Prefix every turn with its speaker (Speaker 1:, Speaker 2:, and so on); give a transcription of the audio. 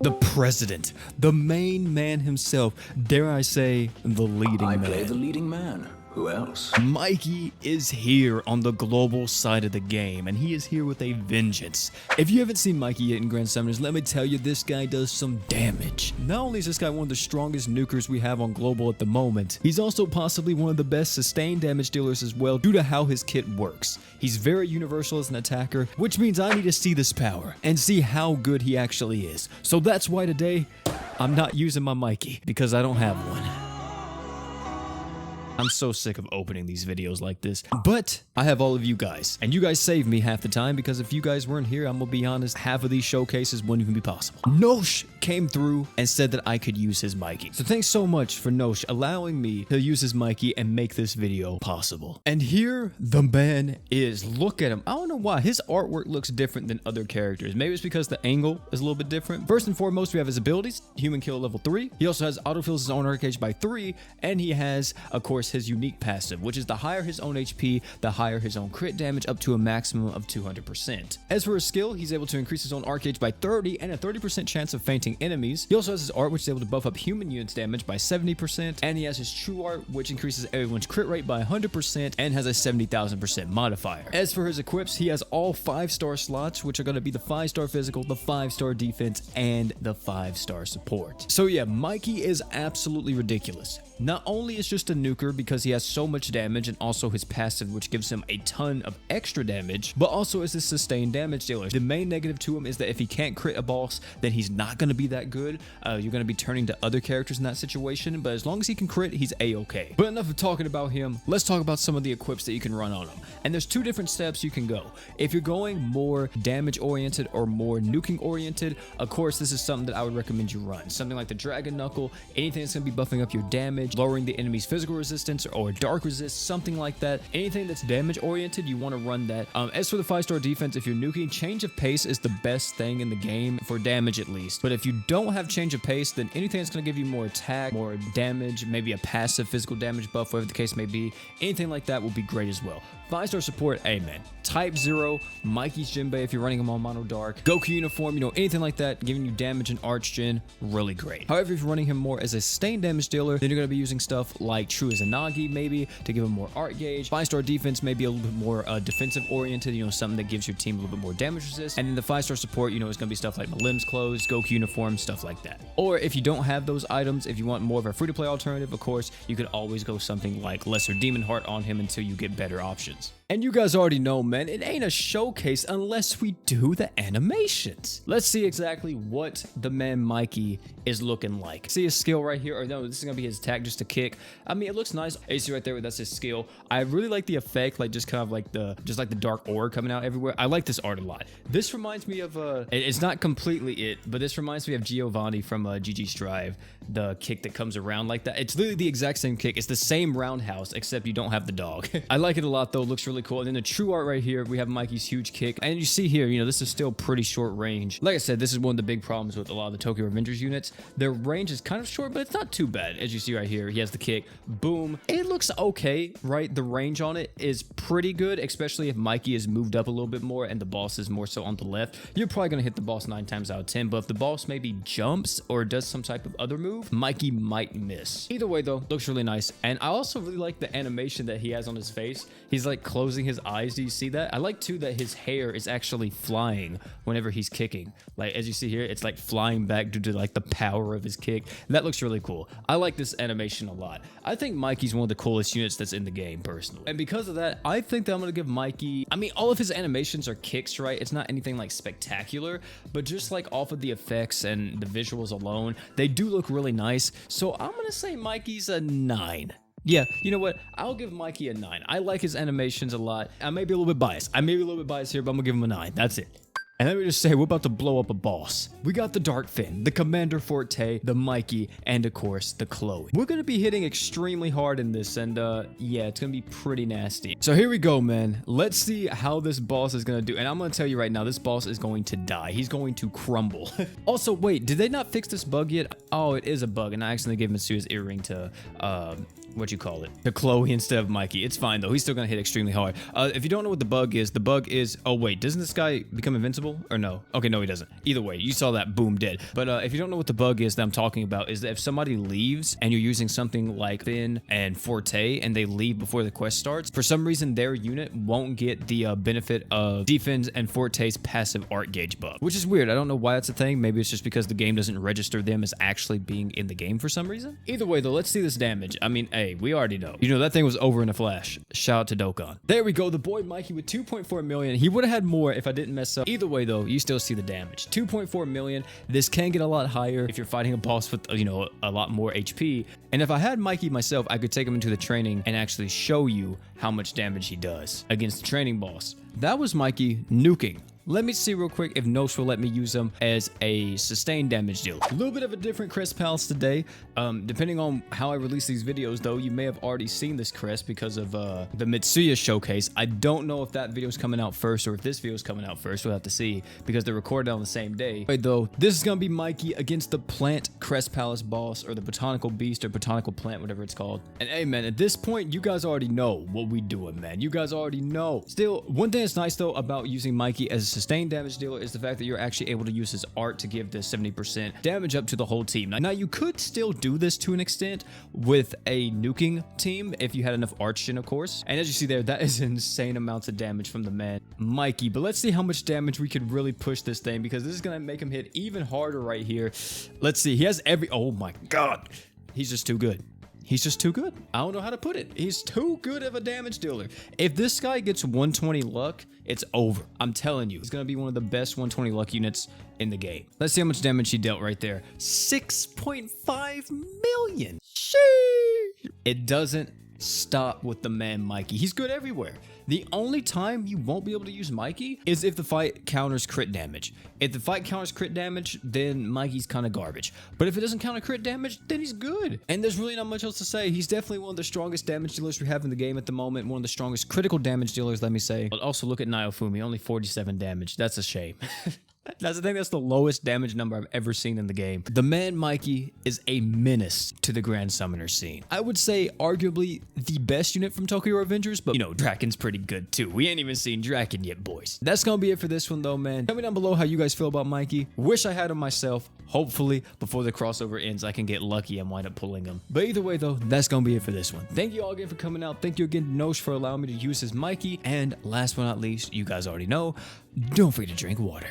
Speaker 1: The president, the main man himself, dare I say, the leading man.
Speaker 2: I play the leading man. Who else?
Speaker 1: Mikey is here on the global side of the game, and he is here with a vengeance. If you haven't seen Mikey yet in Grand Summoners, let me tell you, this guy does some damage. Not only is this guy one of the strongest nukers we have on global at the moment, he's also possibly one of the best sustained damage dealers as well due to how his kit works. He's very universal as an attacker, which means I need to see this power and see how good he actually is. So that's why today, I'm not using my Mikey, because I don't have one. I'm so sick of opening these videos like this, but I have all of you guys, and you guys save me half the time, because if you guys weren't here, I'm gonna be honest, half of these showcases wouldn't even be possible. Nosh came through and said that I could use his Mikey. So thanks so much for Nosh allowing me to use his Mikey and make this video possible. And here the man is. Look at him. I don't know why. His artwork looks different than other characters. Maybe it's because the angle is a little bit different. First and foremost, we have his abilities. Human kill level 3. He also has autofills his own arc gauge by 3, and he has, of course, his unique passive, which is the higher his own HP, the higher his own crit damage, up to a maximum of 200%. As for his skill, he's able to increase his own arc gauge by 30 and a 30% chance of fainting enemies. He also has his art, which is able to buff up human units damage by 70%, and he has his true art, which increases everyone's crit rate by 100% and has a 70,000% modifier. As for his equips, he has all 5-star slots, which are going to be the 5-star physical, the 5-star defense, and the 5-star support. So yeah, Mikey is absolutely ridiculous. Not only is just a nuker because he has so much damage, and also his passive, which gives him a ton of extra damage, but also is a sustained damage dealer. The main negative to him is that if he can't crit a boss, then he's not going to be that good. You're going to be turning to other characters in that situation, but as long as he can crit, he's a-okay. But enough of talking about him, let's talk about some of the equips that you can run on him. And there's 2 different steps you can go. If you're going more damage oriented or more nuking oriented, of course this is something that I would recommend you run. Something like the Dragon Knuckle, anything that's going to be buffing up your damage, lowering the enemy's physical resistance or dark resist, something like that. Anything that's damage oriented, you want to run that. As for the 5-star defense, if you're nuking, change of pace is the best thing in the game for damage at least. But if you don't have change of pace, then anything that's going to give you more attack, more damage, maybe a passive physical damage buff, whatever the case may be, anything like that will be great as well. 5-star support, amen. Type 0, Mikey's Jinbei if you're running him on Mono Dark, Goku uniform, anything like that, giving you damage and arch gen, really great. However, if you're running him more as a sustained damage dealer, then you're going to be using stuff like True Izanagi maybe to give him more art gauge. 5-star defense may be a little bit more defensive oriented, something that gives your team a little bit more damage resist. And then the 5-star support, is going to be stuff like My Limbs Closed, Goku uniform, stuff like that. Or if you don't have those items, if you want more of a free-to-play alternative, of course, you could always go something like Lesser Demon Heart on him until you get better options. And you guys already know, man, it ain't a showcase unless we do the animations. Let's see exactly what the man Mikey is looking like. See his skill right here, or no, this is gonna be his attack, just a kick. I mean, it looks nice. You see right there, that's his skill. I really like the effect, like just kind of like the dark aura coming out everywhere. I like this art a lot. This reminds me of it's not completely it, but this reminds me of Giovanni from GG Strive. The kick that comes around like that. It's literally the exact same kick. It's the same roundhouse, except you don't have the dog. I like it a lot though. It looks really cool. And then the true art right here, we have Mikey's huge kick. And you see here, this is still pretty short range. Like I said, this is one of the big problems with a lot of the Tokyo Revengers units. Their range is kind of short, but it's not too bad. As you see right here, he has the kick. Boom. It looks okay, right? The range on it is pretty good, especially if Mikey is moved up a little bit more and the boss is more so on the left. You're probably going to hit the boss 9 times out of 10, but if the boss maybe jumps or does some type of other move, Mikey might miss. Either way though, looks really nice. And I also really like the animation that he has on his face. He's like closing his eyes. Do you see that? I like too that his hair is actually flying whenever he's kicking. Like as you see here, it's like flying back due to like the power of his kick. That looks really cool. I like this animation a lot. I think Mikey's one of the coolest units that's in the game personally. And because of that, I think that I'm going to give Mikey, I mean, all of his animations are kicks, right? It's not anything like spectacular, but just like off of the effects and the visuals alone, they do look really nice. So I'm going to say Mikey's a 9. Yeah, you know what? I'll give Mikey a 9. I like his animations a lot. I may be a little bit biased. Here, but I'm gonna give him a 9. That's it. And let me just say, we're about to blow up a boss. We got the Dark Finn, the Commander Forte, the Mikey, and of course, the Chloe. We're gonna be hitting extremely hard in this, and yeah, it's gonna be pretty nasty. So here we go, man. Let's see how this boss is gonna do. And I'm gonna tell you right now, this boss is going to die. He's going to crumble. Also, wait, did they not fix this bug yet? Oh, it is a bug, and I accidentally gave Masua's earring to, what you call it, to Chloe instead of Mikey. It's fine though. He's still gonna hit extremely hard. If you don't know what the bug is, oh wait, doesn't this guy become invincible or no? Okay, no, he doesn't. Either way, you saw that, boom, dead. But if you don't know what the bug is that I'm talking about, is that if somebody leaves and you're using something like Finn and Forte and they leave before the quest starts, for some reason their unit won't get the benefit of Defen's and Forte's passive art gauge buff, which is weird. I don't know why that's a thing. Maybe it's just because the game doesn't register them as actually being in the game for some reason. Either way though, let's see this damage. I mean, hey, we already know. You know, that thing was over in a flash. Shout out to Dokkan. There we go. The boy Mikey with 2.4 million. He would have had more if I didn't mess up. Either way though, you still see the damage. 2.4 million. This can get a lot higher if you're fighting a boss with, you know, a lot more HP. And if I had Mikey myself, I could take him into the training and actually show you how much damage he does against the training boss. That was Mikey nuking. Let me see real quick if Nosh will let me use him as a sustained damage dealer. A little bit of a different crest palace today. Depending on how I release these videos though, you may have already seen this crest because of the Mitsuya showcase. I don't know if that video is coming out first or if this video is coming out first. We'll have to see because they're recorded on the same day. Wait though, this is gonna be Mikey against the plant crest palace boss, or the botanical beast or botanical plant, whatever it's called. And hey man, at this point, you guys already know what we doing, man. You guys already know. Still, one thing that's nice though about using Mikey as a sustained damage dealer is the fact that you're actually able to use his art to give the 70% damage up to the whole team. Now you could still do this to an extent with a nuking team if you had enough arch in, of course. And as you see there, that is insane amounts of damage from the man Mikey. But let's see how much damage we could really push this thing, because this is gonna make him hit even harder right here. Let's see. He has oh my god, he's just too good. He's just too good. I don't know how to put it. He's too good of a damage dealer. If this guy gets 120 luck, it's over. I'm telling you, he's gonna be one of the best 120 luck units in the game. Let's see how much damage he dealt right there. 6.5 million. Sheesh. It doesn't stop with the man Mikey. He's good everywhere. The only time you won't be able to use Mikey is if the fight counters crit damage. If the fight counters crit damage, then Mikey's kind of garbage. But if it doesn't counter crit damage, then he's good. And there's really not much else to say. He's definitely one of the strongest damage dealers we have in the game at the moment. One of the strongest critical damage dealers, let me say. But also look at Naofumi, only 47 damage. That's a shame. That's the lowest damage number I've ever seen in the game. The man Mikey is a menace to the Grand Summoner scene. I would say arguably the best unit from Tokyo Revengers, but you know, Draken's pretty good too. We ain't even seen Draken yet, boys. That's gonna be it for this one though, man. Tell me down below how you guys feel about Mikey. Wish I had him myself. Hopefully, before the crossover ends, I can get lucky and wind up pulling him. But either way though, that's gonna be it for this one. Thank you all again for coming out. Thank you again to Nosh for allowing me to use his Mikey. And last but not least, you guys already know, don't forget to drink water.